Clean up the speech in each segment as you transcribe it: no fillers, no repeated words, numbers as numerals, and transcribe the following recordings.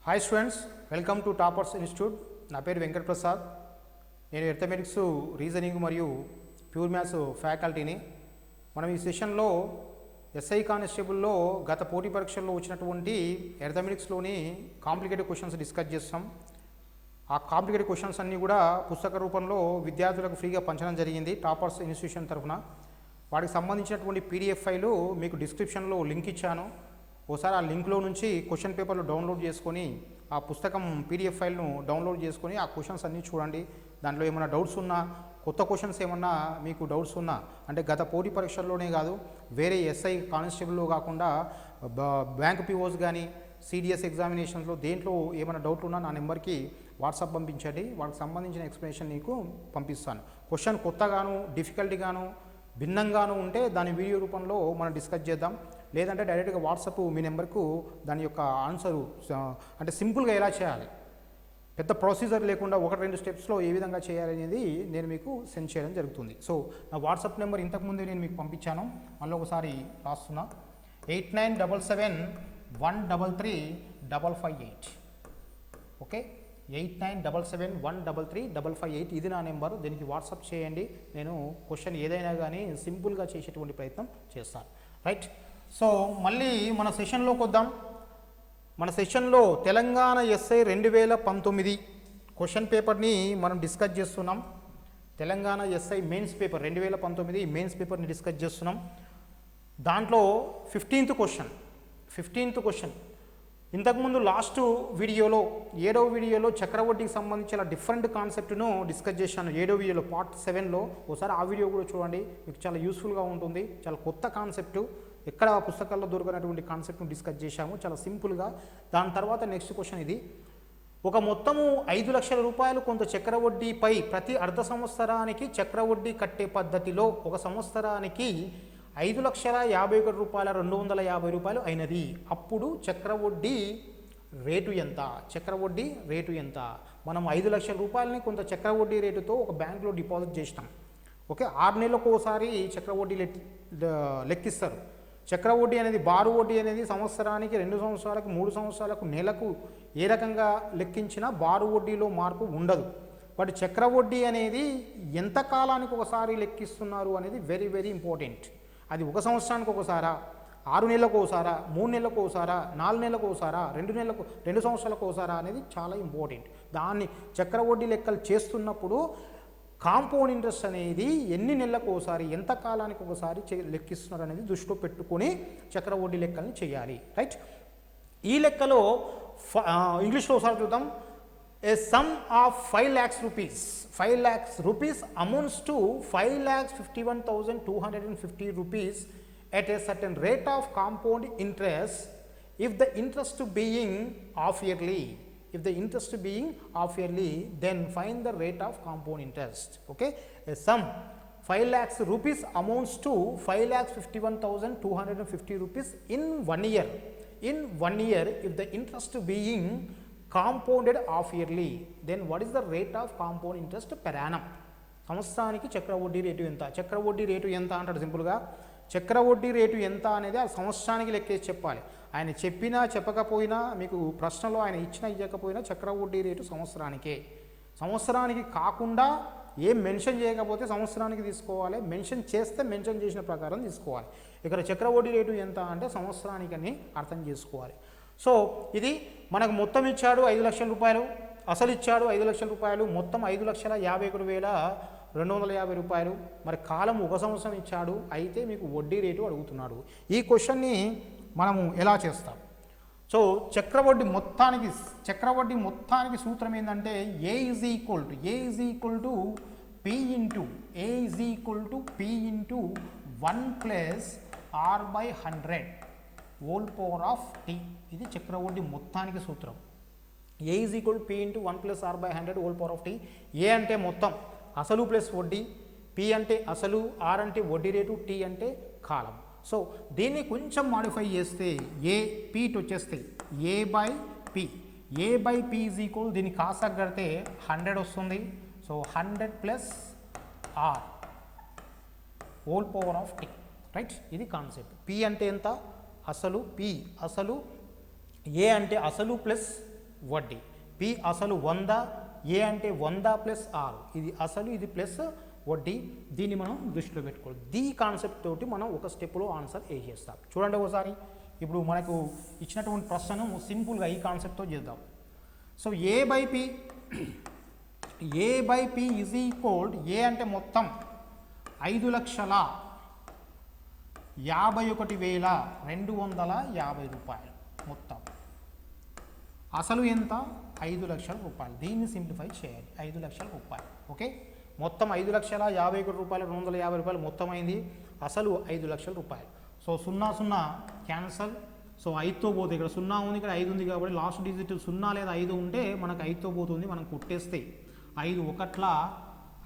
Hi students, welcome to toppers institute. నా పేరు వెంకట్ ప్రసాద్. నేను అర్థమెటిక్స్, రీజనింగ్ మరియు ప్యూర్ మ్యాథ్స్ ఫ్యాకల్టీని. మనం ఈ సెషన్లో ఎస్ఐ కానిస్టేబుల్లో గత పోటీ పరీక్షల్లో వచ్చినటువంటి అర్థమెటిక్స్లోని కాంప్లికేటెడ్ క్వశ్చన్స్ డిస్కస్ చేస్తాం. ఆ కాంప్లికేటెడ్ క్వశ్చన్స్ అన్నీ కూడా పుస్తక రూపంలో విద్యార్థులకు ఫ్రీగా పంచడం జరిగింది టాపర్స్ ఇన్స్టిట్యూషన్ తరఫున. వాటికి సంబంధించినటువంటి పీడిఎఫ్ ఫైలు మీకు డిస్క్రిప్షన్లో లింక్ ఇచ్చాను. ఒకసారి ఆ లింక్లో నుంచి క్వశ్చన్ పేపర్లు డౌన్లోడ్ చేసుకొని ఆ పుస్తకం పీడిఎఫ్ ఫైల్ను డౌన్లోడ్ చేసుకొని ఆ క్వశ్చన్స్ అన్నీ చూడండి. దాంట్లో ఏమైనా డౌట్స్ ఉన్నా, కొత్త క్వశ్చన్స్ ఏమన్నా మీకు డౌట్స్ ఉన్నా, అంటే గత పోటీ పరీక్షల్లోనే కాదు, వేరే ఎస్ఐ కానిస్టేబుల్లో కాకుండా బ్యాంక్ పిఓస్ కానీ సిడిఎస్ ఎగ్జామినేషన్స్లో దేంట్లో ఏమైనా డౌట్ ఉన్నా నా నెంబర్కి వాట్సాప్ పంపించండి. వాటికి సంబంధించిన ఎక్స్ప్లెనేషన్ నీకు పంపిస్తాను. క్వశ్చన్ కొత్తగాను, డిఫికల్టీగాను, భిన్నంగాను ఉంటే దాని వీడియో రూపంలో మనం డిస్కస్ చేద్దాం. లేదంటే డైరెక్ట్గా వాట్సాప్ మీ నెంబర్కు దాని యొక్క ఆన్సరు, అంటే సింపుల్గా ఎలా చేయాలి, పెద్ద ప్రొసీజర్ లేకుండా 1-2 స్టెప్స్లో ఏ విధంగా చేయాలనేది నేను మీకు సెండ్ చేయడం జరుగుతుంది. సో నా వాట్సాప్ నెంబర్ ఇంతకుముందే నేను మీకు పంపించాను, మళ్ళీ ఒకసారి రాస్తున్నా. 8977133558. ఓకే, 8977133558 ఇది నా నెంబర్. దీనికి వాట్సాప్ చేయండి. నేను క్వశ్చన్ ఏదైనా కానీ సింపుల్గా చేసేటువంటి ప్రయత్నం చేస్తాను. రైట్. సో మళ్ళీ మన సెషన్లోకి వద్దాం. మన సెషన్లో తెలంగాణ ఎస్ఐ 2019 క్వశ్చన్ పేపర్ని మనం డిస్కస్ చేస్తున్నాం. Telangana SI mains paper 2019 mains పేపర్ని డిస్కస్ చేస్తున్నాం. దాంట్లో 15th క్వశ్చన్ ఇంతకుముందు లాస్ట్ వీడియోలో 7వ వీడియోలో చక్రవడ్డీకి సంబంధించిన డిఫరెంట్ కాన్సెప్ట్ను డిస్కస్ చేశాను. 7వ వీడియోలో పార్ట్ 7లో ఒకసారి ఆ వీడియో కూడా చూడండి, మీకు చాలా యూస్ఫుల్గా ఉంటుంది. చాలా కొత్త కాన్సెప్టు, ఎక్కడ పుస్తకాల్లో దొరకనటువంటి కాన్సెప్ట్ను డిస్కస్ చేశాము చాలా సింపుల్గా. దాని తర్వాత నెక్స్ట్ క్వశ్చన్ ఇది. ఒక మొత్తము 5 లక్షల రూపాయలు కొంత చక్రవడ్డీపై ప్రతి అర్ధ సంవత్సరానికి చక్రవడ్డీ కట్టే పద్ధతిలో ఒక సంవత్సరానికి 5,51,250 రూపాయలు అయినది. అప్పుడు చక్రవడ్డీ రేటు ఎంత? మనం 5 లక్షల రూపాయలని కొంత చక్రవడ్డీ రేటుతో ఒక బ్యాంకులో డిపాజిట్ చేసినాం. ఓకే, 6 నెలలకు ఒకసారి చక్రవడ్డీ లెక్కిస్తారు. చక్రవడ్డీ అనేది, బారు వడ్డీ అనేది సంవత్సరానికి, 2 సంవత్సరాలకు, 3 సంవత్సరాలకు, నెలకు ఏ రకంగా లెక్కించినా బారు వడ్డీలో మార్పు ఉండదు. బట్ చక్రవడ్డీ అనేది ఎంత కాలానికి ఒకసారి లెక్కిస్తున్నారు అనేది వెరీ వెరీ ఇంపార్టెంట్. అది 1 సంవత్సరానికి ఒకసారా, 6 నెలలకు ఒకసారా, 3 నెలలకు ఒకసారా, 4 నెలలకు ఒకసారా, 2 సంవత్సరాలకు ఒకసారా అనేది చాలా ఇంపార్టెంట్. దాన్ని చక్రవడ్డీ లెక్కలు చేస్తున్నప్పుడు కాంపౌండ్ ఇంట్రెస్ట్ అనేది ఎన్ని నెలలకు ఒకసారి, ఎంత కాలానికి ఒకసారి లెక్కిస్తున్నారు అనేది దృష్టిలో పెట్టుకొని చక్రవడ్డీ లెక్కల్ని చేయాలి. రైట్. ఈ లెక్కలో ఇంగ్లీష్లో ఒకసారి చూద్దాం. A sum of 5 lakhs rupees amounts to 5,51,250 rupees at a certain rate of compound interest if the interest being half yearly. Then find the rate of compound interest. Okay, a sum 5 lakhs rupees amounts to 5,51,250 rupees in 1 year. In 1 year, if the interest being compounded half yearly, then what is the rate of compound interest per annum? సంవత్సరానికి చక్రవడ్డీ rate ఎంత? చక్రవడ్డీ rate ఎంత అంటాడు సింపుల్గా. చక్రవడ్డీ rate ఎంత అనేది ఆ సంవత్సరానికి లెక్కేసి చెప్పాలి. ఆయన చెప్పినా చెప్పకపోయినా, మీకు ప్రశ్నలో ఆయన ఇచ్చినా ఇవ్వకపోయినా చక్రవడ్డీ రేటు సంవత్సరానికి కాకుండా ఏం మెన్షన్ చేయకపోతే సంవత్సరానికి తీసుకోవాలి, మెన్షన్ చేస్తే మెన్షన్ చేసిన ప్రకారం తీసుకోవాలి. ఇక్కడ చక్రవడ్డీ రేటు ఎంత అంటే సంవత్సరానికి అని అర్థం చేసుకోవాలి. సో ఇది మనకు మొత్తం ఇచ్చాడు 5 లక్షల రూపాయలు, అసలు ఇచ్చాడు 5 లక్షల రూపాయలు, మొత్తం 5,51,250 రూపాయలు. మరి కాలం 1 సంవత్సరం ఇచ్చాడు, అయితే మీకు వడ్డీ రేటు అడుగుతున్నాడు. ఈ క్వశ్చన్ని మనము ఎలా చేస్తాం? సో చక్రవడ్డీ మొత్తానికి సూత్రం ఏంటంటే A is equal to P into 1 plus R/100 whole power of t. ఇది చక్రవడ్డీ మొత్తానికి సూత్రం. A is equal to P into 1 plus R/100 whole power of t. A అంటే మొత్తం, అసలు ప్లస్ వడ్డీ, P అంటే అసలు, R అంటే వడ్డీ రేటు, T అంటే కాలం. సో దీన్ని కొంచెం మాడిఫై చేస్తే P వచ్చేస్తాయి A/P. A/P ఈజ్ ఈక్వల్, దీన్ని కాసాకు కడితే 100 వస్తుంది. So 100 plus R whole power of T. Right, ఇది కాన్సెప్ట్. P అంటే ఎంత? అసలు, P అసలు, A అంటే అసలు ప్లస్ వడ్డీ. పి అసలు 100, ఏ అంటే 100 ప్లస్ 6, ఇది అసలు ఇది ప్లస్ వడ్డీ. దీన్ని మనం దృష్టిలో పెట్టుకోవాలి. దీ కాన్సెప్ట్ తోటి మనం ఒక స్టెప్లో ఆన్సర్ వేసేస్తాం. చూడండి ఒకసారి, ఇప్పుడు మనకు ఇచ్చినటువంటి ప్రశ్నను సింపుల్గా ఈ కాన్సెప్ట్తో చేద్దాం. So A by P is equal, A అంటే మొత్తం 5,51,250 రూపాయలు మొత్తం. అసలు ఎంత? 5 లక్షల రూపాయలు. దీన్ని సింప్లిఫై చేయాలి. 5 లక్షల రూపాయలు. ఓకే, మొత్తం 5,51,250 రూపాయలు మొత్తం అయింది. అసలు 5 లక్షల రూపాయలు. So 0 cancel. సో 5తో పోతే ఇక్కడ 0 ఉంది, ఇక్కడ 5 ఉంది కాబట్టి లాస్ట్ డిజిట్ 0 లేదా 5 ఉంటే మనకు 5తో పోతుంది. మనం కొట్టేస్తే 5 1ల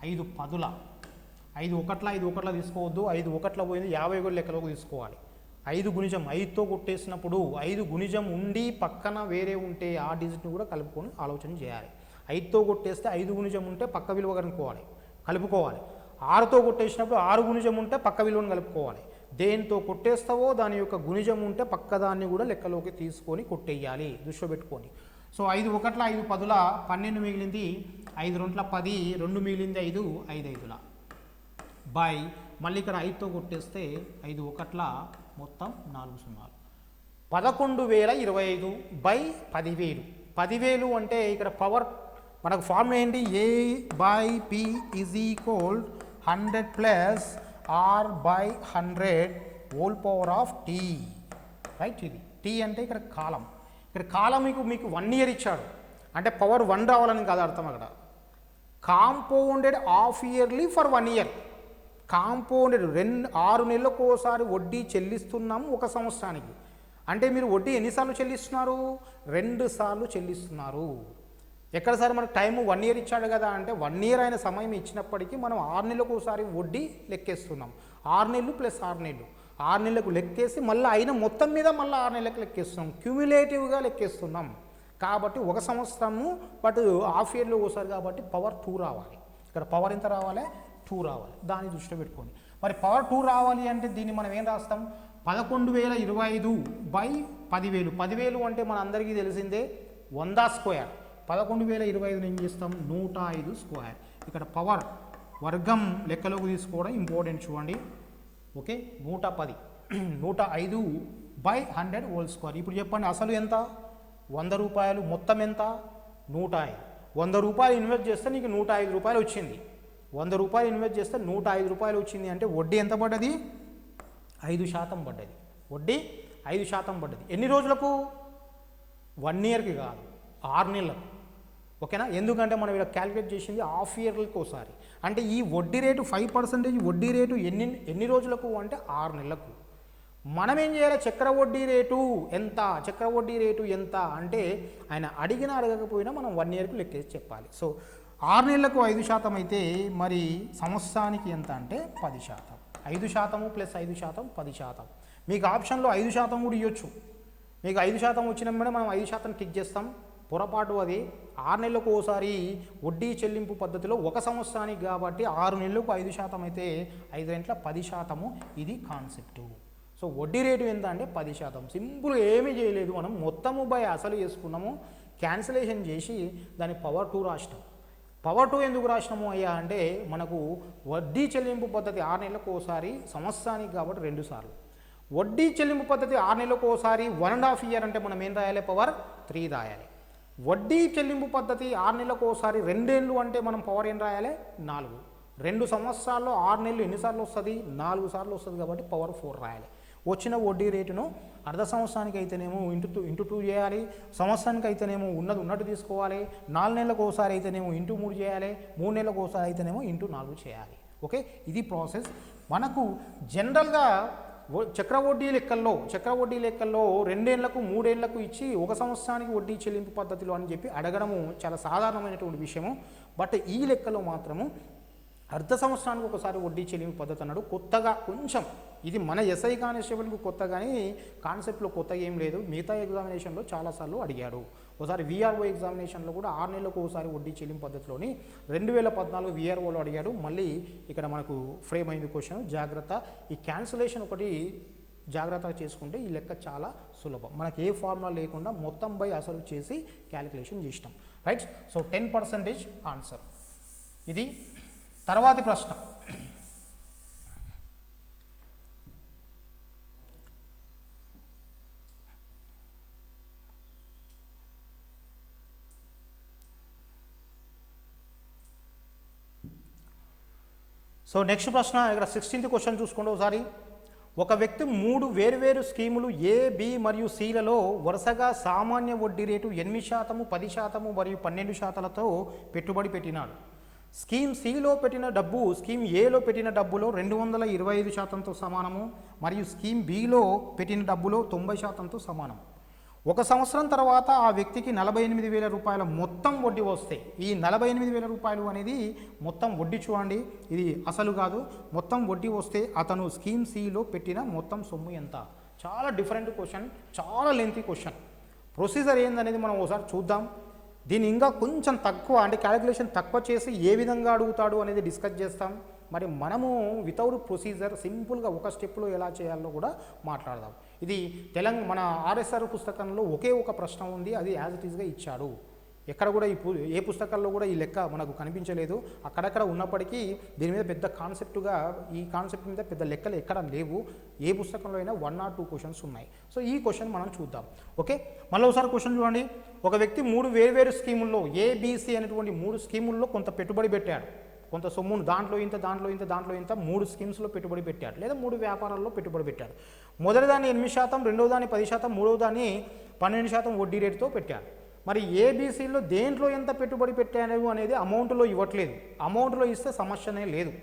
5 10ల 5 1ల తీసుకోవద్దు. 5 1ల పోయింది, 51 లెక్కలోకి తీసుకోవాలి. 5 గుణిజం 5తో కొట్టేసినప్పుడు 5 గుణిజం ఉండి పక్కన వేరే ఉంటే ఆ డిజిట్ని కూడా కలుపుకొని ఆలోచన చేయాలి. 5తో కొట్టేస్తే 5 గుణిజం ఉంటే పక్క విలువ కలుపుకోవాలి. 6తో కొట్టేసినప్పుడు 6 గుణిజం ఉంటే పక్క విలువను కలుపుకోవాలి. దేంతో కొట్టేస్తావో దాని యొక్క గుణిజం ఉంటే పక్కదాన్ని కూడా లెక్కలోకి తీసుకొని కొట్టేయాలి, దృష్టిలో పెట్టుకొని. సో 5 1ల 5 10ల 12 మిగిలింది, 5 2ల 10, 2 మిగిలింది 5, 5 5ల బై, మళ్ళీ ఇక్కడ 5తో కొట్టేస్తే 5 1ల మొత్తం 4 0. 11,025 బై 10,000. 10,000 అంటే ఇక్కడ పవర్ మనకు ఫార్ములా ఏంటి? A by P is equal 100 plus R by 100 whole power of T. Right, ఇది టీ అంటే ఇక్కడ కాలం. ఇక్కడ కాలం మీకు 1 ఇయర్ ఇచ్చాడు అంటే పవర్ 1 రావాలని కాదు అర్థం. అక్కడ compounded half yearly for 1 year. Compounded 6 నెలలకు ఒకసారి వడ్డీ చెల్లిస్తున్నాము ఒక సంవత్సరానికి. అంటే మీరు వడ్డీ ఎన్నిసార్లు చెల్లిస్తున్నారు? 2 సార్లు చెల్లిస్తున్నారు. ఎక్కడ సార్ మనకు టైము 1 ఇయర్ ఇచ్చాడు కదా అంటే 1 ఇయర్ అయిన సమయం ఇచ్చినప్పటికీ మనం 6 నెలలకు ఒకసారి వడ్డీ లెక్కేస్తున్నాం. 6 నెలలు ప్లస్ 6 నెలలు, 6 నెలలకు లెక్కేసి మళ్ళీ అయిన మొత్తం మీద మళ్ళీ 6 నెలలకు లెక్కేస్తున్నాం. క్యూములేటివ్గా లెక్కేస్తున్నాం కాబట్టి ఒక సంవత్సరము, బట్ హాఫ్ ఇయర్లో ఒకసారి కాబట్టి పవర్ 2 రావాలి. ఇక్కడ పవర్ ఎంత రావాలి? 2 రావాలి. దాన్ని దృష్టిలో పెట్టుకోండి. మరి పవర్ 2 రావాలి అంటే దీన్ని మనం ఏం రాస్తాం? 11,025 బై 10,000. 10,000 అంటే మన అందరికీ తెలిసిందే 100 స్క్వేర్. 11,025 ఏం చేస్తాం? 105 స్క్వేర్. ఇక్కడ పవర్ వర్గం లెక్కలోకి తీసుకోవడం ఇంపార్టెంట్, చూడండి. Okay, 110 105 by 100 whole square. ఇప్పుడు చెప్పండి, అసలు ఎంత? 100 రూపాయలు. మొత్తం ఎంత? 105. 100 రూపాయలు ఇన్వెస్ట్ చేస్తే నీకు 105 రూపాయలు వచ్చింది. 100 రూపాయలు ఇన్వెస్ట్ చేస్తే 105 రూపాయలు వచ్చింది అంటే వడ్డీ ఎంత పడ్డది? 5% పడ్డది. వడ్డీ 5% పడ్డది. ఎన్ని రోజులకు? 1 ఇయర్కి కాదు, 6 నెలలకు. ఓకేనా? ఎందుకంటే మనం ఇలా క్యాలిక్యులేట్ చేసింది హాఫ్ ఇయర్లకు ఒకసారి. అంటే ఈ వడ్డీ రేటు 5% వడ్డీ రేటు ఎన్ని రోజులకు అంటే 6 నెలలకు. మనం ఏం చేయాలి? చక్ర వడ్డీ రేటు ఎంత? చక్ర వడ్డీ రేటు ఎంత అంటే ఆయన అడిగినా అడగకపోయినా మనం 1 ఇయర్కు లెక్కేసి చెప్పాలి. సో 6 నెలలకు 5% అయితే మరి సంవత్సరానికి ఎంత అంటే 10%. 5% ప్లస్ 5% 10%. మీకు ఆప్షన్లో 5% కూడా ఇవ్వచ్చు. మీకు 5% వచ్చినప్పుడే మనం 5% టిక్ చేస్తాం. పొరపాటు అది. 6 నెలలకు ఓసారి వడ్డీ చెల్లింపు పద్ధతిలో ఒక సంవత్సరానికి కాబట్టి 6 నెలలకు 5% అయితే 5 రెట్ల 10%. ఇది కాన్సెప్టు. సో వడ్డీ రేటు ఎంత అంటే 10%. సింపుల్గా ఏమీ చేయలేదు, మనం మొత్తము బై అసలు చేసుకున్నాము, క్యాన్సిలేషన్ చేసి దాని పవర్ 2 రాసినాం. పవర్ 2 ఎందుకు రాసినాము అయ్యా అంటే మనకు వడ్డీ చెల్లింపు పద్ధతి 6 నెలలకు ఒకసారి, సంవత్సరానికి కాబట్టి 2 సార్లు. వడ్డీ చెల్లింపు పద్ధతి 6 నెలలకు ఒకసారి 1.5 ఇయర్ అంటే మనం ఏం రాయాలి? పవర్ 3 రాయాలి. వడ్డీ చెల్లింపు పద్ధతి 6 నెలలకు ఒకసారి 2 ఏళ్ళు అంటే మనం పవర్ ఏం రాయాలి? 4. 2 సంవత్సరాల్లో 6 నెలలు ఎన్నిసార్లు వస్తుంది? 4 సార్లు వస్తుంది కాబట్టి పవర్ 4 రాయాలి. వచ్చిన వడ్డీ రేటును అర్ధ సంవత్సరానికి అయితేనేమో ఇంటూ 2 చేయాలి, సంవత్సరానికి అయితేనేమో ఉన్నట్టు తీసుకోవాలి, 4 నెలలకు ఒకసారి అయితేనేమో ఇంటూ 3 చేయాలి, 3 నెలలకు ఒకసారి అయితేనేమో ఇంటూ 4 చేయాలి. ఓకే, ఇది ప్రాసెస్. మనకు జనరల్గా చక్ర వడ్డీ లెక్కల్లో 2 ఏళ్లకు 3 ఏళ్లకు ఇచ్చి ఒక సంవత్సరానికి వడ్డీ చెల్లింపు పద్ధతిలో అని చెప్పి అడగడము చాలా సాధారణమైనటువంటి విషయము. బట్ ఈ లెక్కలో మాత్రము అర్ధ సంవత్సరానికి ఒకసారి వడ్డీ చెల్లింపు పద్ధతి అన్నాడు. కొత్తగా కొంచెం ఇది మన ఎస్ఐ కానిస్టేబుల్కి కొత్త, కానీ కాన్సెప్ట్లో కొత్తగా ఏం లేదు. మిగతా ఎగ్జామినేషన్లో చాలాసార్లు అడిగాడు. ఒకసారి విఆర్ఓ ఎగ్జామినేషన్లో కూడా 6 నెలలకు ఒకసారి వడ్డీ చెల్లింపు పద్ధతిలోని 2014 విఆర్ఓలో అడిగాడు. మళ్ళీ ఇక్కడ మనకు ఫ్రేమ్ అయింది క్వశ్చన్. జాగ్రత్త, ఈ క్యాన్సిలేషన్ ఒకటి జాగ్రత్తగా చేసుకుంటే ఈ లెక్క చాలా సులభం. మనకి ఏ ఫార్ములా లేకుండా మొత్తం బై అసలు చేసి క్యాలిక్యులేషన్ చేసినాం. రైట్. So 10% answer. ఇది తర్వాతి ప్రశ్న. సో నెక్స్ట్ ప్రశ్న ఇక్కడ 16th క్వశ్చన్ చూసుకోండి ఒకసారి. ఒక వ్యక్తి 3 వేర్వేరు స్కీములు ఏ, బి మరియు సిలలో వరుసగా సామాన్య వడ్డీ రేటు 8%, 10% మరియు 12%లతో పెట్టుబడి పెట్టినాడు. స్కీమ్ సిలో పెట్టిన డబ్బు స్కీమ్ ఏలో పెట్టిన డబ్బులో 225%తో సమానము మరియు స్కీమ్ బిలో పెట్టిన డబ్బులో 90%తో సమానం. 1 సంవత్సరం తర్వాత ఆ వ్యక్తికి 48,000 రూపాయల మొత్తం వడ్డీ వస్తాయి. ఈ 48,000 రూపాయలు అనేది మొత్తం వడ్డీ చూడండి, ఇది అసలు కాదు, మొత్తం వడ్డీ వస్తే అతను స్కీమ్ సిలో పెట్టిన మొత్తం సొమ్ము ఎంత? చాలా డిఫరెంట్ క్వశ్చన్, చాలా లెంతీ క్వశ్చన్. ప్రొసీజర్ ఏందనేది మనం ఒకసారి చూద్దాం. దీన్ని ఇంకా కొంచెం తక్కువ అంటే క్యాలిక్యులేషన్ తక్కువ చేసి ఏ విధంగా అడుగుతాడు అనేది డిస్కస్ చేస్తాం. మరి మనము వితౌట్ ప్రొసీజర్ సింపుల్గా ఒక స్టెప్లో ఎలా చేయాలో కూడా మాట్లాడదాం. ఇది మన ఆర్ఎస్ఆర్ పుస్తకంలో ఒకే ఒక ప్రశ్న ఉంది, అది యాజ్ ఇట్ ఈస్గా ఇచ్చాడు. ఎక్కడ కూడా ఏ పుస్తకాల్లో కూడా ఈ లెక్క మనకు కనిపించలేదు. అక్కడక్కడ ఉన్నప్పటికీ దీని మీద పెద్ద కాన్సెప్ట్గా ఈ కాన్సెప్ట్ మీద పెద్ద లెక్కలు ఎక్కడ లేవు. ఏ పుస్తకంలో అయినా 1 or 2 క్వశ్చన్స్ ఉన్నాయి. సో ఈ క్వశ్చన్ మనం చూద్దాం. ఓకే, మళ్ళీ ఒకసారి క్వశ్చన్ చూడండి. ఒక వ్యక్తి 3 వేర్వేరు స్కీముల్లో ఏబిసి అనేటువంటి 3 స్కీముల్లో కొంత పెట్టుబడి పెట్టాడు. కొంత సొమ్మును దాంట్లో ఇంత 3 స్కీమ్స్లో పెట్టుబడి పెట్టాడు, లేదా 3 వ్యాపారాల్లో పెట్టుబడి పెట్టాడు. మొదటి దాన్ని 8%, రెండవ దాన్ని 10%, మూడవ దాన్ని 12% వడ్డీ రేటుతో పెట్టాడు. మరి ఏబీసీలో దేంట్లో ఎంత పెట్టుబడి పెట్టారు అనేది అమౌంట్లో ఇవ్వట్లేదు. అమౌంట్లో ఇస్తే సమస్యనే లేదు.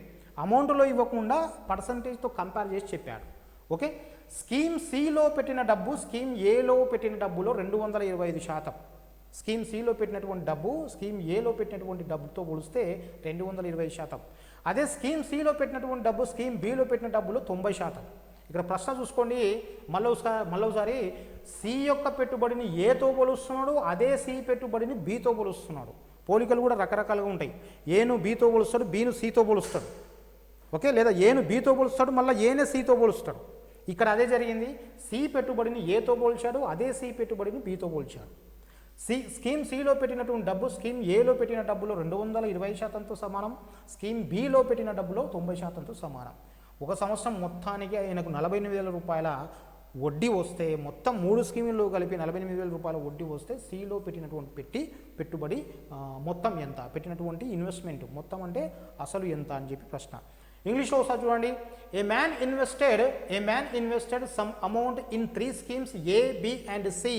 అమౌంట్లో ఇవ్వకుండా పర్సంటేజ్తో కంపేర్ చేసి చెప్పాడు. ఓకే, స్కీమ్ సిలో పెట్టిన డబ్బు స్కీమ్ ఏలో పెట్టిన డబ్బులో 225%. స్కీమ్ సిలో పెట్టినటువంటి డబ్బు స్కీమ్ ఏలో పెట్టినటువంటి డబ్బుతో పోలిస్తే 220%. అదే స్కీమ్ సిలో పెట్టినటువంటి డబ్బు స్కీమ్ బిలో పెట్టిన డబ్బులో 90%. ఇక్కడ ప్రశ్న చూసుకోండి, మళ్ళొకసారి సి యొక్క పెట్టుబడిని ఏతో పోలుస్తున్నాడు, అదే సి పెట్టుబడిని బితో పోలుస్తున్నాడు. పోలికలు కూడా రకరకాలుగా ఉంటాయి. ఏను బితో పోలుస్తాడు, బిను సితో పోలుస్తాడు. ఓకే, లేదా ఏను బితో పోలుస్తాడు, మళ్ళీ ఏనే సితో పోలుస్తాడు. ఇక్కడ అదే జరిగింది. సి పెట్టుబడిని ఏతో పోల్చాడు, అదే సి పెట్టుబడిని బితో పోల్చాడు. స్కీమ్ సిలో పెట్టినటువంటి డబ్బు స్కీమ్ ఏలో పెట్టిన డబ్బులో 220%తో సమానం, స్కీమ్ బిలో పెట్టిన డబ్బులో 90%తో సమానం. 1 సంవత్సరం మొత్తానికి ఆయనకు 48,000 రూపాయల వడ్డీ వస్తే, మొత్తం 3 స్కీముల్లో కలిపి 48,000 రూపాయల వడ్డీ వస్తే సిలో పెట్టినటువంటి పెట్టుబడి మొత్తం ఎంత, పెట్టినటువంటి ఇన్వెస్ట్మెంట్ మొత్తం అంటే అసలు ఎంత అని చెప్పి ప్రశ్న. ఇంగ్లీష్లో ఒకసారి చూడండి. A man invested some amount in 3 schemes A, B and C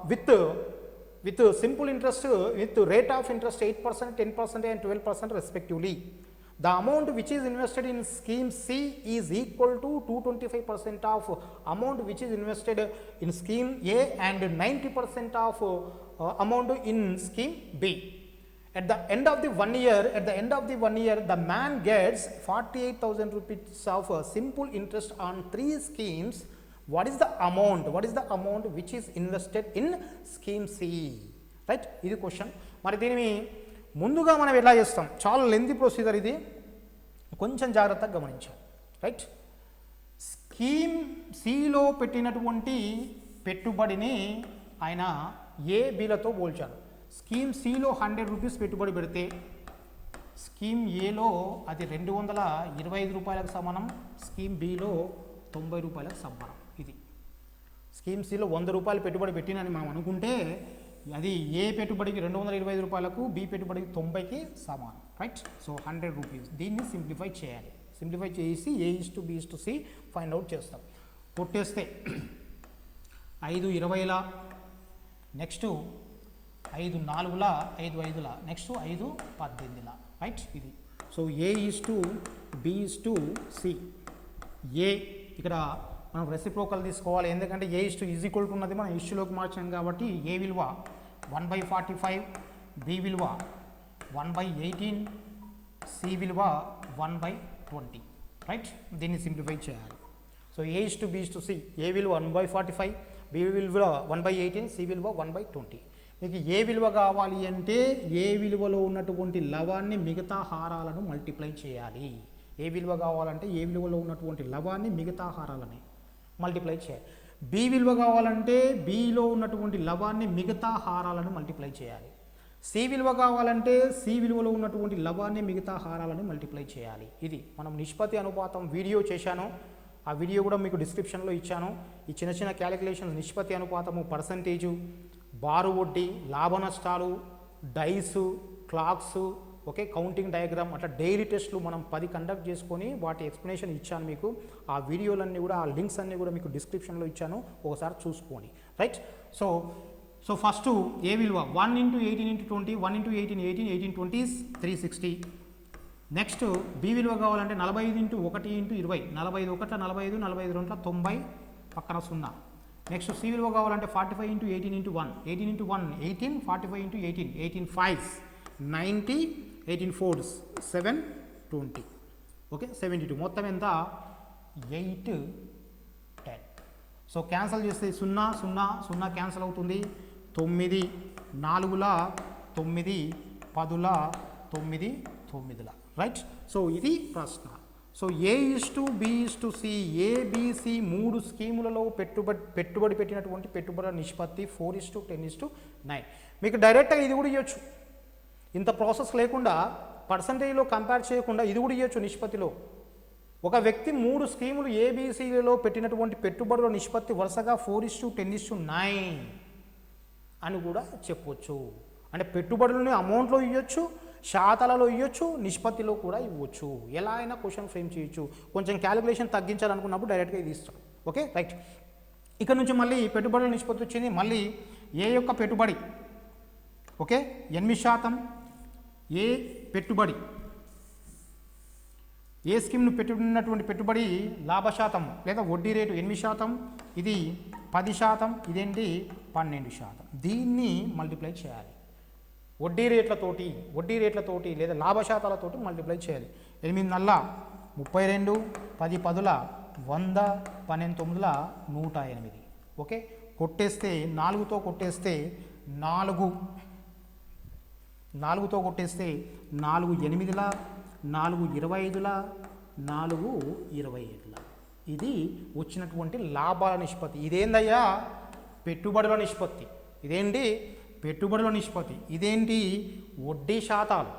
with simple interest, with rate of interest 8%, 10% and 12% respectively. The amount which is invested in scheme C is equal to 225% of amount which is invested in scheme A and 90% of amount in scheme B. At the end of the 1 year, the man gets 48,000 rupees of simple interest on 3 schemes. What is the amount which is invested in scheme C? Right, ఇది question. మరి దీనిని ముందుగా మనం ఎలా చేస్తాం, చాలా lengthy procedure ఇది, కొంచెం జాగ్రత్తగా గమనించాలి. రైట్, స్కీమ్ సిలో పెట్టినటువంటి పెట్టుబడిని ఆయన ఏ, బిలతో పోల్చాడు. స్కీమ్ సిలో 100 రూపీస్ పెట్టుబడి పెడితే స్కీమ్ ఏలో అది 225 రూపాయలకు సమానం, స్కీమ్ బిలో 90 రూపాయలకు సమానం. ఇది స్కీమ్ సిలో 100 రూపాయలు పెట్టుబడి పెట్టినని మనం అనుకుంటే అది ఏ పెట్టుబడికి 225 రూపాయలకు, బి పెట్టుబడికి 90కి సమానం. Right, so 100 rupees. దీన్ని సింప్లిఫై చేయాలి. సింప్లిఫై చేసి A:B:C ఫైండ్ అవుట్ చేస్తాం. కొట్టేస్తే 5 20ల, నెక్స్ట్ 5 4ల, 5 5ల, నెక్స్ట్ 5 18ల. రైట్, ఇది. So A:B:C. ఏ ఇక్కడ మనం రెసిప్రోకల్ తీసుకోవాలి, ఎందుకంటే A:= ఉన్నది మనం ఇష్యూలోకి మార్చాం కాబట్టి ఏ విలువ 1/45, బి విలువ 1/18, సి విలువ 1/20. రైట్, దీన్ని సింప్లిఫై చేయాలి. So A:B:C. ఏ విలువ 1/45, బి విలువ 1/18, సి విలువ 1/20. మీకు ఏ విలువ కావాలి అంటే ఏ విలువలో ఉన్నటువంటి లవాన్ని మిగతా హారాలను మల్టిప్లై చేయాలి. ఏ విలువ కావాలంటే ఏ విలువలో ఉన్నటువంటి లవాన్ని మిగతా హారాలని మల్టిప్లై చేయాలి. బి విలువ కావాలంటే బిలో ఉన్నటువంటి లవాన్ని మిగతా హారాలను మల్టిప్లై చేయాలి. సి విలువ కావాలంటే సి విలువలో ఉన్నటువంటి లవాన్ని మిగతా హారాలను మల్టిప్లై చేయాలి. ఇది మనం నిష్పత్తి అనుపాతం వీడియో చేశాను, ఆ వీడియో కూడా మీకు డిస్క్రిప్షన్లో ఇచ్చాను. ఈ చిన్న చిన్న క్యాలిక్యులేషన్స్ నిష్పత్తి అనుపాతము, పర్సంటేజు, బారు వడ్డీ, లాభ నష్టాలు, dice, clocks, okay, counting diagram, అట్లా డైలీ టెస్ట్లు మనం 10 కండక్ట్ చేసుకొని వాటి ఎక్స్ప్లెనేషన్ ఇచ్చాను మీకు. ఆ వీడియోలన్నీ కూడా, ఆ లింక్స్ అన్నీ కూడా మీకు డిస్క్రిప్షన్లో ఇచ్చాను, ఒకసారి చూసుకోండి. రైట్. సో ఫస్ట్ ఏ విలువ 1 × 18 × 20, 1 × 18 18, 18 20s 360. నెక్స్ట్ బి విలువ కావాలంటే 45 × 1 × 20, 45 1 45, 45 2 90, పక్కన 0. నెక్స్ట్ సి విలువ కావాలంటే 45 × 18 × 1, 18 × 1 18, 45 × 18, 18 5s 90, 18 4s 720, ఓకే, 72. మొత్తం ఎంత? 8 10. సో క్యాన్సల్ చేస్తే 0 0 0 క్యాన్సల్ అవుతుంది. 9 4ల 9, 10ల 9 9ల. రైట్. సో ఇది ప్రశ్న. సో A:B:C, ABC 3 స్కీములలో పెట్టుబడి పెట్టినటువంటి పెట్టుబడుల నిష్పత్తి 4:10:9. మీకు డైరెక్ట్గా ఇది కూడా ఇవ్వచ్చు, ఇంత ప్రాసెస్ లేకుండా, పర్సంటేజ్లో కంపేర్ చేయకుండా ఇది కూడా ఇవ్వచ్చు నిష్పత్తిలో. ఒక వ్యక్తి 3 స్కీములు ఏబిసిలలో పెట్టినటువంటి పెట్టుబడుల నిష్పత్తి వరుసగా 4:10:9 అని కూడా చెప్పవచ్చు. అంటే పెట్టుబడులని అమౌంట్లో ఇవ్వచ్చు, శాతాలలో ఇవ్వచ్చు, నిష్పత్తిలో కూడా ఇవ్వచ్చు. ఎలా అయినా క్వశ్చన్ ఫ్రేమ్ చేయొచ్చు. కొంచెం క్యాలిక్యులేషన్ తగ్గించాలనుకున్నప్పుడు డైరెక్ట్గా ఇది ఇస్తాం. Okay, right. ఇక్కడ నుంచి మళ్ళీ పెట్టుబడుల నిష్పత్తి వచ్చింది. మళ్ళీ ఏ యొక్క పెట్టుబడి, ఓకే, 8%. ఏ పెట్టుబడి, ఏ స్కీమ్ను పెట్టినటువంటి పెట్టుబడి లాభశాతం లేదా వడ్డీ రేటు 8%, ఇది 10%, ఇదేంటి 12%. దీన్ని మల్టిప్లై చేయాలి వడ్డీ రేట్లతోటి లేదా లాభశాతాలతోటి మల్టిప్లై చేయాలి. 8 9 32, 10 10 100, 12 9 108. ఓకే, కొట్టేస్తే 4తో కొట్టేస్తే 4 4తో కొట్టేస్తే 4 8ల 4 25ల 4 27ల. ఇది వచ్చినటువంటి లాభాల నిష్పత్తి. ఇదేందయ్యా? పెట్టుబడుల నిష్పత్తి. ఇదేంటి? పెట్టుబడుల నిష్పత్తి. ఇదేంటి? వడ్డీ శాతాలు.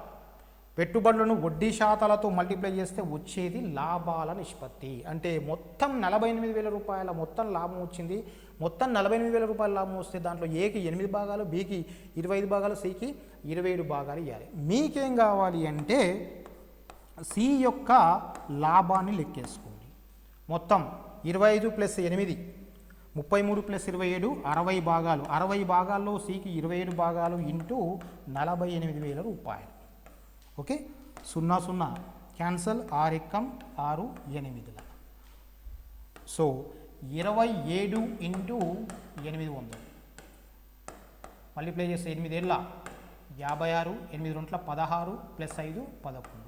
పెట్టుబడులను వడ్డీ శాతాలతో మల్టిప్లై చేస్తే వచ్చేది లాభాల నిష్పత్తి. అంటే మొత్తం 48,000 రూపాయల మొత్తం లాభం వచ్చింది. మొత్తం 48,000 రూపాయల లాభం వస్తే దాంట్లో ఏకి 8 భాగాలు, బికి 25 భాగాలు, సికి 27 భాగాలు ఇవ్వాలి. మీకేం కావాలి అంటే సి యొక్క లాభాన్ని లెక్కేసుకోండి. మొత్తం 25 + 8 33 + 27 60 భాగాలు. 60 భాగాల్లో సికి 27 భాగాలు ఇంటూ 48,000 రూపాయలు. Okay, 0 0 cancel, 6 ఎక్కం 6 8ల. సో 27 × 800 మల్టిప్లై చేస్తే 8 ఏళ్ళ 56, 8 2 16 + 5 11,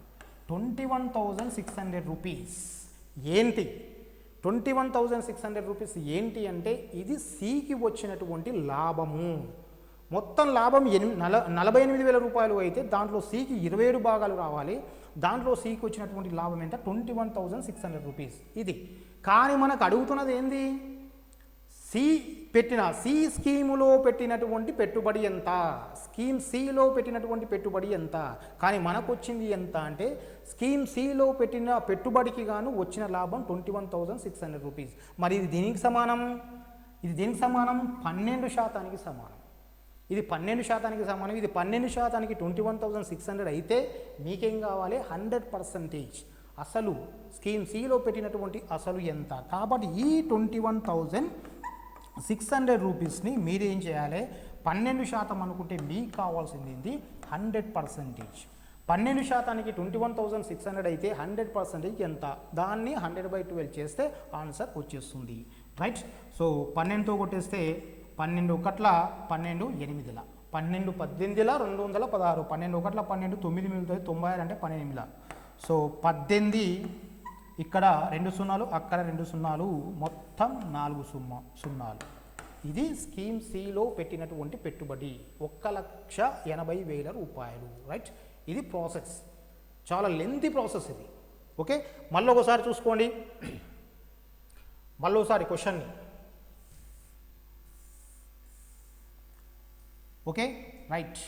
21,600 రూపీస్. ఏంటి 21,600 రూపీస్? ఏంటి అంటే ఇది సికి వచ్చినటువంటి లాభము. మొత్తం లాభం 48,000 రూపాయలు అయితే దాంట్లో సికి 27 భాగాలు రావాలి. దాంట్లో సికి వచ్చినటువంటి లాభం ఎంత? 21,600 రూపీస్. ఇది కానీ మనకు అడుగుతున్నది ఏంది? సి స్కీములో పెట్టినటువంటి పెట్టుబడి ఎంత, స్కీమ్ సిలో పెట్టినటువంటి పెట్టుబడి ఎంత. కానీ మనకు వచ్చింది ఎంత అంటే స్కీమ్ సిలో పెట్టిన పెట్టుబడికి గాను వచ్చిన లాభం 21,600 రూపీస్. మరి ఇది దేనికి సమానం? ఇది దేనికి సమానం? 12% సమానం. ఇది 12% సమానం. ఇది 12% 21,600 అయితే మీకేం కావాలి? 100% అసలు స్కీమ్ సిలో పెట్టినటువంటి అసలు ఎంత. కాబట్టి ఈ 21,600 రూపీస్ని మీరేం చేయాలి? 12% అనుకుంటే మీకు కావాల్సింది ఏంటి? 100%. 12% 21,600 అయితే 100% ఎంత? దాన్ని 100/12 చేస్తే ఆన్సర్ వచ్చేస్తుంది. రైట్. సో 12తో కొట్టేస్తే 12 1 12 8ల 12 18 216, 12 1 12 9 మిగులుతుంది, 96 అంటే 12. సో 18, ఇక్కడ 2 సున్నాలు, అక్కడ 2 సున్నాలు, మొత్తం 4 సున్నాలు. ఇది స్కీమ్ సిలో పెట్టినటువంటి పెట్టుబడి 1,80,000 రూపాయలు. రైట్. ఇది ప్రాసెస్, చాలా లెంతీ ప్రాసెస్ ఇది. ఓకే, మళ్ళీ ఒకసారి చూసుకోండి, మళ్ళీ ఒకసారి క్వశ్చన్ని. Okay right.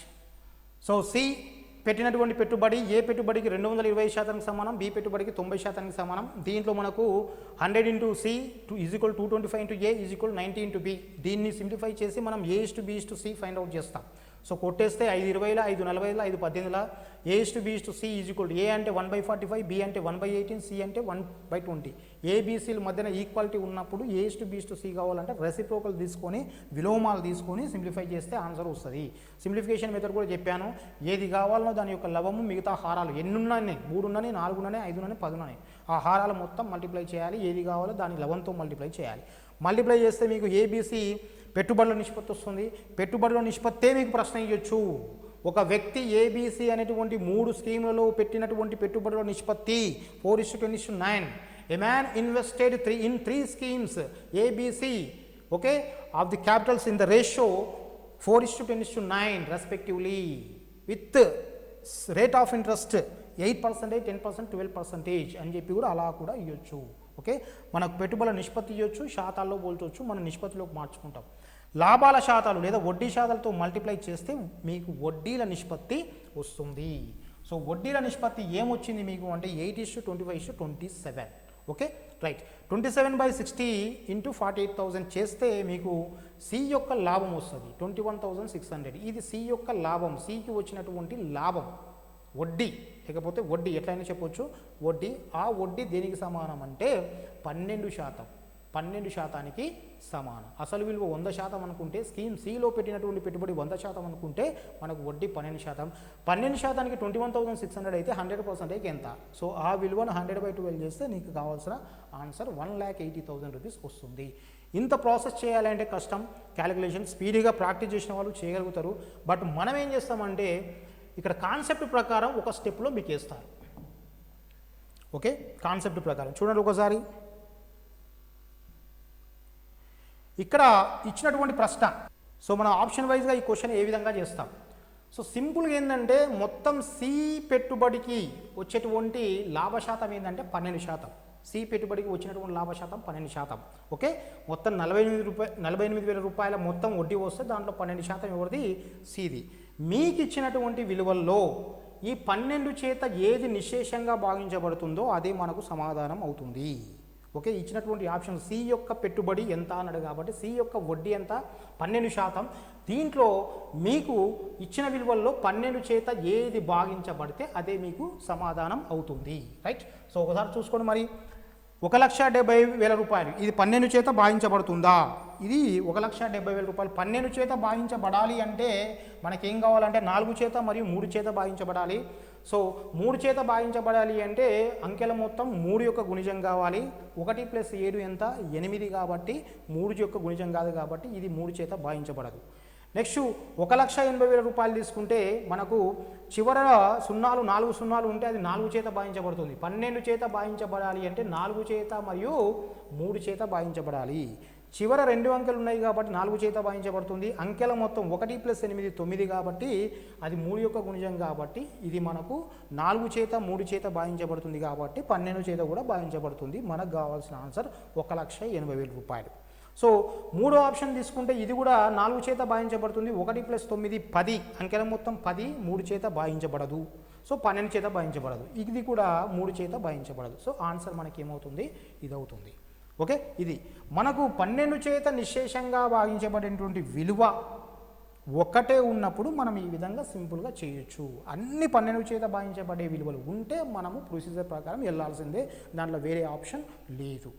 సో సి పెట్టినటువంటి పెట్టుబడి ఏ పెట్టుబడికి 220% సమానం, బి పెట్టుబడికి 90% సమానం. దీంట్లో మనకు 100 into C is equal 225 into A is equal 90 into B. దీన్ని సింప్లిఫై చేసి మనం A is to B is to C find out చేస్తాం. సో కొట్టేస్తే 5 20ల 5 40ల 5 18ల A is to B is to C is equal A అంటే 1/45, B అంటే 1/18, సి అంటే 1/20. ఏబిసిల మధ్యన ఈక్వాలిటీ ఉన్నప్పుడు A is to B is to C కావాలంటే రెసిప్రోకల్ తీసుకొని విలోమాలు తీసుకొని సింప్లిఫై చేస్తే ఆన్సర్ వస్తుంది. సింప్లిఫికేషన్ మెథడ్ కూడా చెప్పాను. ఏది కావాలనో దాని యొక్క లవము మిగతా హారాలు ఎన్ని ఉన్నాయి, 3 ఉన్నాయి, 4 ఉన్నాయి, 5 ఉన్నాయి, 10 ఉన్నాయి, ఆ హారాలు మొత్తం మల్టిప్లై చేయాలి. ఏది కావాలో దాని 11తో మల్టిప్లై చేయాలి. మల్టిప్లై చేస్తే మీకు ఏబిసి పెట్టుబడుల నిష్పత్తి వస్తుంది. పెట్టుబడుల నిష్పత్తే మీకు ప్రశ్న ఇవ్వచ్చు. ఒక వ్యక్తి ఏబిసి అనేటువంటి 3 స్కీములలో పెట్టినటువంటి పెట్టుబడుల నిష్పత్తి 4:10:9. A man invested in 3 schemes ABC, okay, of the capitals in the ratio 4:10:9 respectively, with rate of interest 8%, 10%, 12% అని చెప్పి కూడా అలా కూడా ఇవ్వచ్చు. ఓకే, మనకు పెట్టుబడుల నిష్పత్తి ఇవ్వచ్చు, శాతాల్లో పోల్చవచ్చు, మన నిష్పత్తిలోకి మార్చుకుంటాం. లాభాల శాతాలు లేదా వడ్డీ శాతాలతో మల్టిప్లై చేస్తే మీకు వడ్డీల నిష్పత్తి వస్తుంది. సో వడ్డీల నిష్పత్తి ఏమొచ్చింది మీకు అంటే 8:25:27. Okay right. 27/60 ఇంటూ 48,000 చేస్తే మీకు సి యొక్క లాభం వస్తుంది 21,600. ఇది సి యొక్క లాభం, సికి వచ్చినటువంటి లాభం వడ్డీ, లేకపోతే వడ్డీ ఎట్లయినా చెప్పొచ్చు వడ్డీ. ఆ వడ్డీ దేనికి సమానం అంటే 12%, 12%కి సమానం. అసలు విలువ 100% అనుకుంటే, స్కీమ్ సిలో పెట్టినటువంటి పెట్టుబడి 100% అనుకుంటే మనకు వడ్డీ 12%. 12%కి 21,600 అయితే 100% ఎంత? సో ఆ విలువను 100/12 చేస్తే నీకు కావాల్సిన ఆన్సర్ 1,80,000 రూపీస్ వస్తుంది. ఇంత ప్రాసెస్ చేయాలంటే కష్టం, క్యాలిక్యులేషన్ స్పీడ్గా ప్రాక్టీస్ చేసిన వాళ్ళు చేయగలుగుతారు. బట్ మనం ఏం చేస్తామంటే ఇక్కడ కాన్సెప్ట్ ప్రకారం ఒక స్టెప్లో మీకు వేస్తారు. ఓకే, కాన్సెప్ట్ ప్రకారం చూడండి ఒకసారి. ఇక్కడ ఇచ్చినటువంటి ప్రశ్న, సో మనం ఆప్షన్ వైజ్గా ఈ క్వశ్చన్ ఏ విధంగా చేస్తాం. సో సింపుల్గా ఏంటంటే మొత్తం సి పెట్టుబడికి వచ్చేటువంటి లాభశాతం ఏంటంటే 12%. సి పెట్టుబడికి వచ్చినటువంటి లాభశాతం 12%. ఓకే, మొత్తం 48,000 రూపాయల మొత్తం వడ్డీ వస్తే దాంట్లో 12% ఎవరిది? సిది. మీకు ఇచ్చినటువంటి విలువల్లో ఈ 12 చేత ఏది నిశ్శేషంగా భాగించబడుతుందో అదే మనకు సమాధానం అవుతుంది. ఓకే, ఇచ్చినటువంటి ఆప్షన్ సి యొక్క పెట్టుబడి ఎంత అన్నాడు కాబట్టి సి యొక్క వడ్డీ ఎంత? 12%. దీంట్లో మీకు ఇచ్చిన విలువల్లో 12 చేత ఏది భాగించబడితే అదే మీకు సమాధానం అవుతుంది. రైట్. సో ఒకసారి చూసుకోండి మరి. 1,70,000 రూపాయలు ఇది 12 చేత భాగించబడుతుందా? ఇది 1,70,000 రూపాయలు 12 చేత భాగించబడాలి అంటే మనకేం కావాలంటే 4 చేత మరియు 3 చేత భాగించబడాలి. సో 3 చేత భాగించబడాలి అంటే అంకెల మొత్తం 3 యొక్క గుణిజం కావాలి. 1 + 7 ఎంత? 8 కాబట్టి 3 యొక్క గుణిజం కాదు కాబట్టి ఇది 3 చేత భాగించబడదు. నెక్స్ట్ 1,80,000 రూపాయలు తీసుకుంటే మనకు చివర 4 సున్నాలు ఉంటే అది 4 చేత భాగించబడుతుంది. 12 చేత భాగించబడాలి అంటే 4 చేత మరియు 3 చేత భాగించబడాలి. చివర 2 అంకెలు ఉన్నాయి కాబట్టి 4 చేత భాగించబడుతుంది. అంకెల మొత్తం 1 + 8 9 కాబట్టి అది 3 యొక్క గుణిజం కాబట్టి ఇది మనకు 4 చేత 3 చేత భాగించబడుతుంది కాబట్టి 12 చేత కూడా భాగించబడుతుంది. మనకు కావాల్సిన ఆన్సర్ 1,80,000 రూపాయలు. సో మూడో ఆప్షన్ తీసుకుంటే ఇది కూడా 4 చేత భాగించబడుతుంది. 1 + 9 10, అంకెల మొత్తం 10, 3 చేత భాగించబడదు. సో 12 చేత భాగించబడదు. ఇది కూడా 3 చేత భాగించబడదు. సో ఆన్సర్ మనకి ఏమవుతుంది? ఇది అవుతుంది. ఓకే, ఇది మనకు 12 చేత నిశ్శేషంగా భాగించబడినటువంటి విలువ ఒకటే ఉన్నప్పుడు మనం ఈ విధంగా సింపుల్గా చేయొచ్చు. అన్ని 12 చేత భాగించబడే విలువలు ఉంటే మనము ప్రొసీజర్ ప్రకారం వెళ్ళాల్సిందే, దాంట్లో వేరే ఆప్షన్ లేదు.